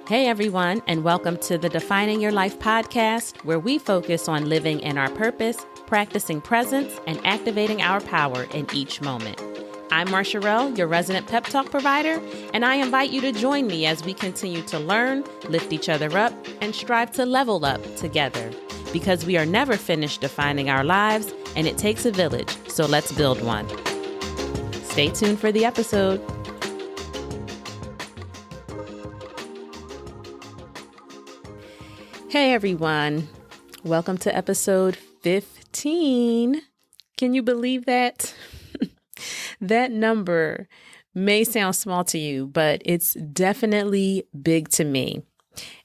Hey everyone, and welcome to the Defining Your Life podcast, where we focus on living in our purpose, practicing presence, and activating our power in each moment. I'm Marsha Rell, your resident pep talk provider, and I invite you to join me as we continue to learn, lift each other up, and strive to level up together. Because we are never finished defining our lives, and it takes a village, so let's build one. Stay tuned for the episode. Hey everyone, welcome to episode 15. Can you believe that? That number may sound small to you, but it's definitely big to me.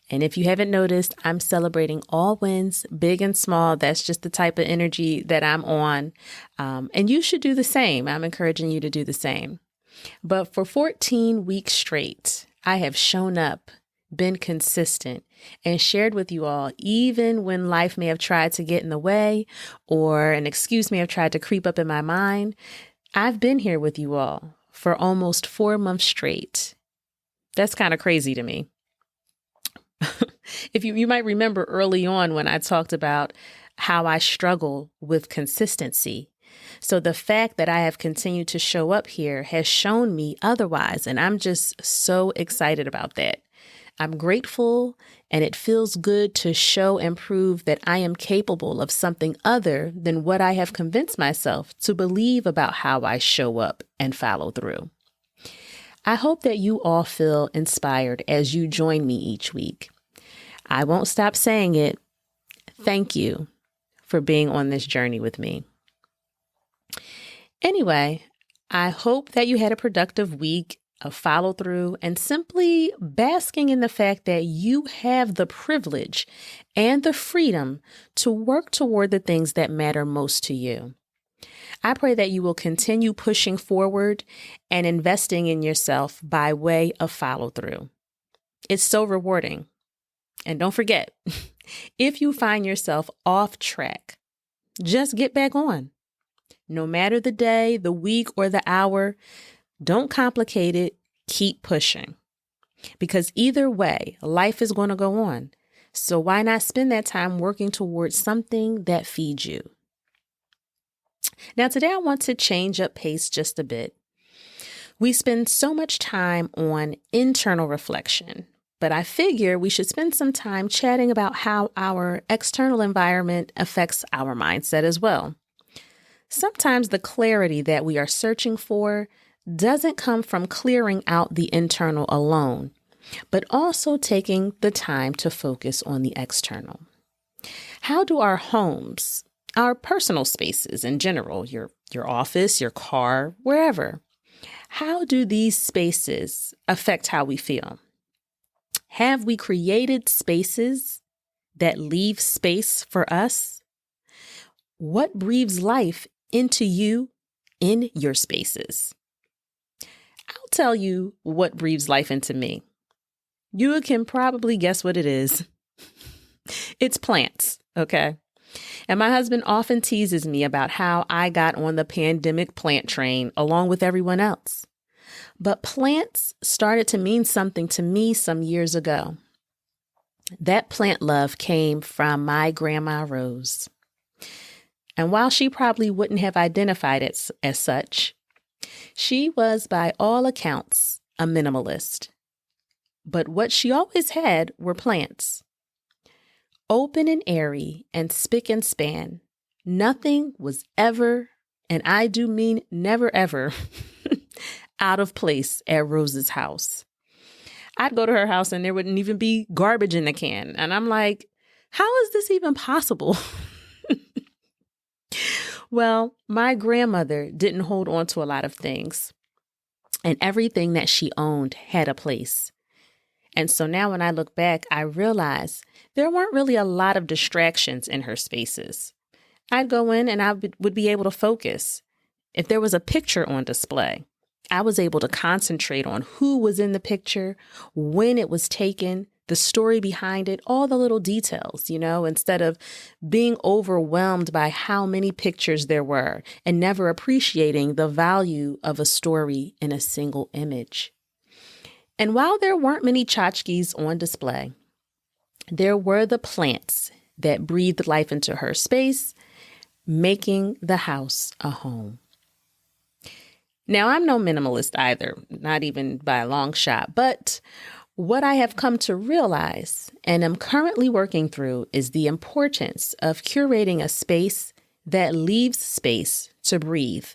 And if you haven't noticed, I'm celebrating all wins, big and small. That's just the type of energy that I'm on. And you should do the same. I'm encouraging you to do the same. But for 14 weeks straight, I have shown up, been consistent, and shared with you all, even when life may have tried to get in the way or an excuse may have tried to creep up in my mind. I've been here with you all for almost 4 months straight. That's kind of crazy to me. If you might remember early on when I talked about how I struggle with consistency. So the fact that I have continued to show up here has shown me otherwise, and I'm just so excited about that. I'm grateful, and it feels good to show and prove that I am capable of something other than what I have convinced myself to believe about how I show up and follow through. I hope that you all feel inspired as you join me each week. I won't stop saying it. Thank you for being on this journey with me. Anyway, I hope that you had a productive week of follow through and simply basking in the fact that you have the privilege and the freedom to work toward the things that matter most to you. I pray that you will continue pushing forward and investing in yourself by way of follow through. It's so rewarding. And don't forget, if you find yourself off track, just get back on. No matter the day, the week, or the hour, don't complicate it. Keep pushing. Because either way, life is going to go on. So why not spend that time working towards something that feeds you? Now, today I want to change up pace just a bit. We spend so much time on internal reflection, but I figure we should spend some time chatting about how our external environment affects our mindset as well. Sometimes the clarity that we are searching for doesn't come from clearing out the internal alone, but also taking the time to focus on the external. How do our homes, our personal spaces in general, your office, your car, wherever, how do these spaces affect how we feel? Have we created spaces that leave space for us? What breathes life into you in your spaces? I'll tell you what breathes life into me. You can probably guess what it is. It's plants, okay? And my husband often teases me about how I got on the pandemic plant train along with everyone else. But plants started to mean something to me some years ago. That plant love came from my grandma Rose. And while she probably wouldn't have identified it as such, she was by all accounts a minimalist. But what she always had were plants. Open and airy and spick and span. Nothing was ever, and I do mean never ever, out of place at Rose's house. I'd go to her house and there wouldn't even be garbage in the can. And I'm like, how is this even possible? Well, my grandmother didn't hold on to a lot of things, and everything that she owned had a place. And so now when I look back, I realize there weren't really a lot of distractions in her spaces. I'd go in and I would be able to focus. If there was a picture on display, I was able to concentrate on who was in the picture, when it was taken, the story behind it, all the little details, instead of being overwhelmed by how many pictures there were and never appreciating the value of a story in a single image. And while there weren't many tchotchkes on display, there were the plants that breathed life into her space, making the house a home. Now, I'm no minimalist either, not even by a long shot, but what I have come to realize and am currently working through is the importance of curating a space that leaves space to breathe,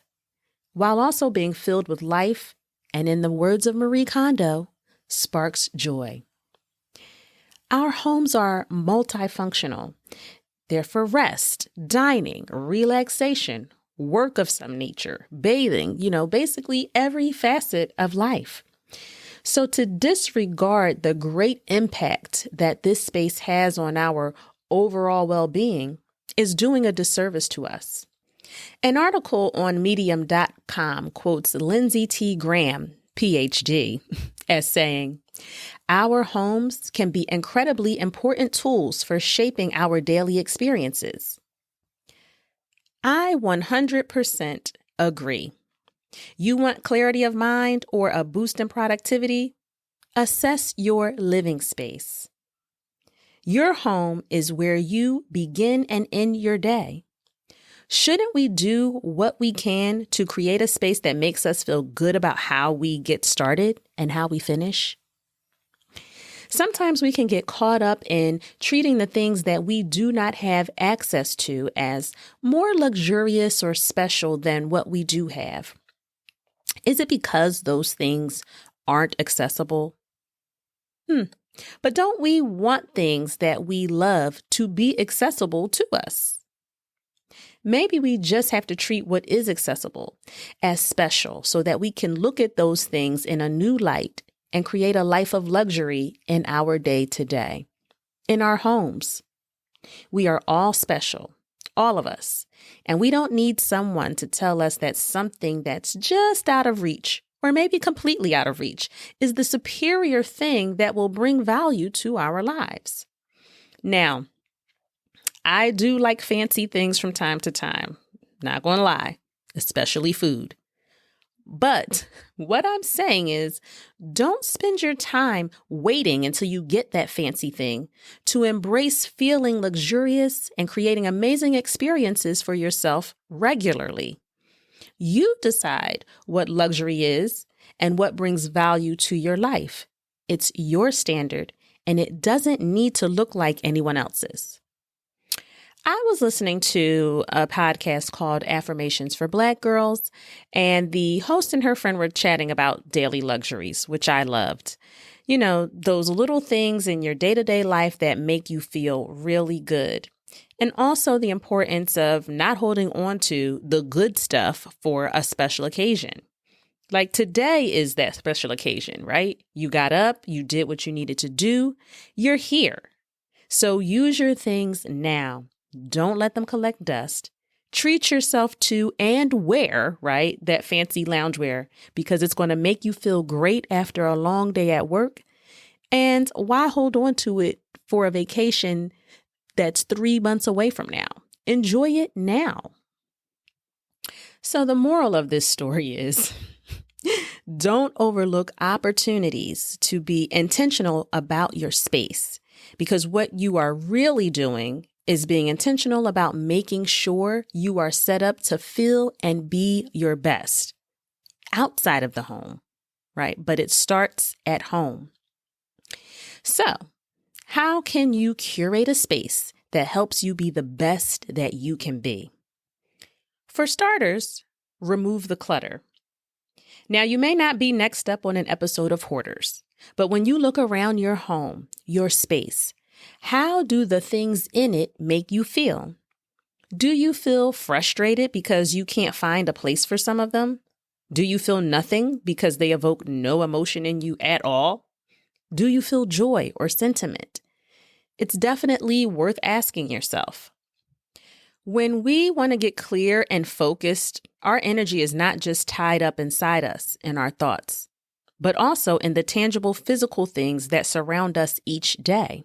while also being filled with life and, in the words of Marie Kondo, sparks joy. Our homes are multifunctional. They're for rest, dining, relaxation, work of some nature, bathing, basically every facet of life. So to disregard the great impact that this space has on our overall well-being is doing a disservice to us. An article on medium.com quotes Lindsay T. Graham, PhD, as saying, "Our homes can be incredibly important tools for shaping our daily experiences." I 100% agree. You want clarity of mind or a boost in productivity? Assess your living space. Your home is where you begin and end your day. Shouldn't we do what we can to create a space that makes us feel good about how we get started and how we finish? Sometimes we can get caught up in treating the things that we do not have access to as more luxurious or special than what we do have. Is it because those things aren't accessible? But don't we want things that we love to be accessible to us? Maybe we just have to treat what is accessible as special so that we can look at those things in a new light and create a life of luxury in our day-to-day, in our homes. We are all special, all of us, and we don't need someone to tell us that something that's just out of reach, or maybe completely out of reach, is the superior thing that will bring value to our lives. Now, I do like fancy things from time to time, not going to lie, especially food. But what I'm saying is, don't spend your time waiting until you get that fancy thing to embrace feeling luxurious and creating amazing experiences for yourself regularly. You decide what luxury is and what brings value to your life. It's your standard, and it doesn't need to look like anyone else's. I was listening to a podcast called Affirmations for Black Girls, and the host and her friend were chatting about daily luxuries, which I loved. Those little things in your day-to-day life that make you feel really good. And also the importance of not holding on to the good stuff for a special occasion. Like today is that special occasion, right? You got up, you did what you needed to do, you're here. So use your things now. Don't let them collect dust. Treat yourself to and wear, right, that fancy loungewear because it's going to make you feel great after a long day at work. And why hold on to it for a vacation that's 3 months away from now? Enjoy it now. So the moral of this story is don't overlook opportunities to be intentional about your space, because what you are really doing is being intentional about making sure you are set up to feel and be your best outside of the home, right? But it starts at home. So, how can you curate a space that helps you be the best that you can be? For starters, remove the clutter. Now, you may not be next up on an episode of Hoarders, but when you look around your home, your space, how do the things in it make you feel? Do you feel frustrated because you can't find a place for some of them? Do you feel nothing because they evoke no emotion in you at all? Do you feel joy or sentiment? It's definitely worth asking yourself. When we want to get clear and focused, our energy is not just tied up inside us in our thoughts, but also in the tangible physical things that surround us each day.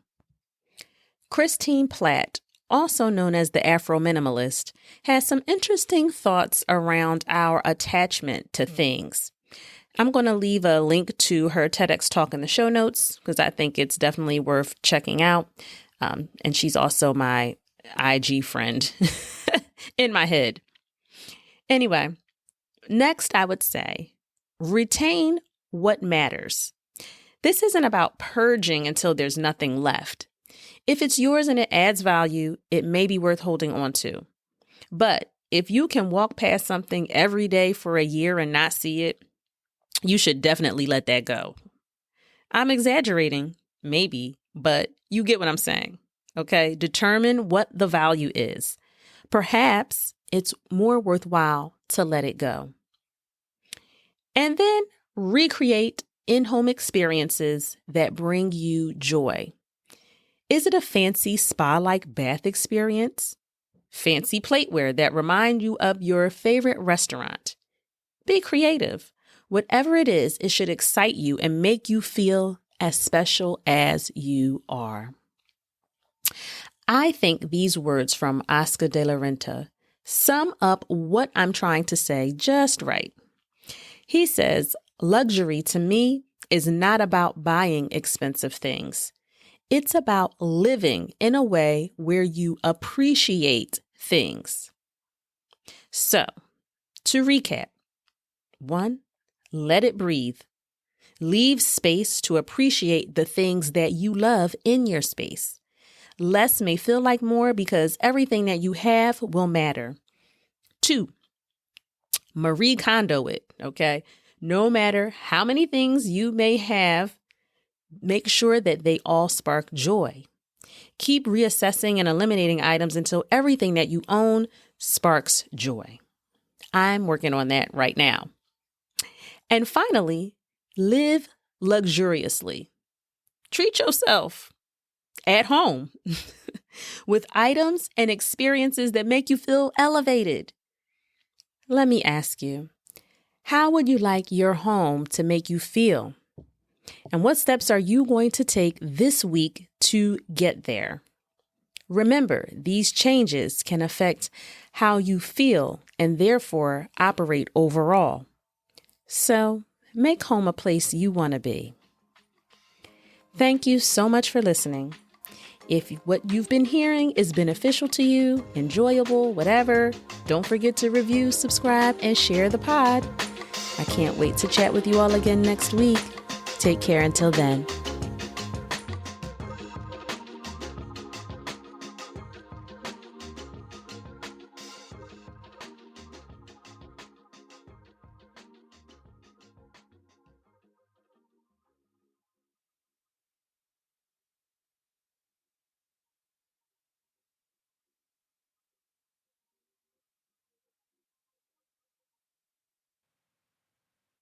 Christine Platt, also known as the Afro-Minimalist, has some interesting thoughts around our attachment to things. I'm going to leave a link to her TEDx talk in the show notes because I think it's definitely worth checking out. And she's also my IG friend in my head. Anyway, next I would say retain what matters. This isn't about purging until there's nothing left. If it's yours and it adds value, it may be worth holding on to. But if you can walk past something every day for a year and not see it, you should definitely let that go. I'm exaggerating, maybe, but you get what I'm saying. Okay, determine what the value is. Perhaps it's more worthwhile to let it go. And then recreate in-home experiences that bring you joy. Is it a fancy spa-like bath experience? Fancy plateware that remind you of your favorite restaurant? Be creative. Whatever it is, it should excite you and make you feel as special as you are. I think these words from Oscar de la Renta sum up what I'm trying to say just right. He says, luxury to me is not about buying expensive things. It's about living in a way where you appreciate things. So, to recap, 1, let it breathe. Leave space to appreciate the things that you love in your space. Less may feel like more because everything that you have will matter. 2, Marie Kondo it, okay? No matter how many things you may have, make sure that they all spark joy. Keep reassessing and eliminating items until everything that you own sparks joy. I'm working on that right now. And finally, live luxuriously. Treat yourself at home with items and experiences that make you feel elevated. Let me ask you, how would you like your home to make you feel? And what steps are you going to take this week to get there? Remember, these changes can affect how you feel and therefore operate overall. So make home a place you want to be. Thank you so much for listening. If what you've been hearing is beneficial to you, enjoyable, whatever, don't forget to review, subscribe, and share the pod. I can't wait to chat with you all again next week. Take care until then.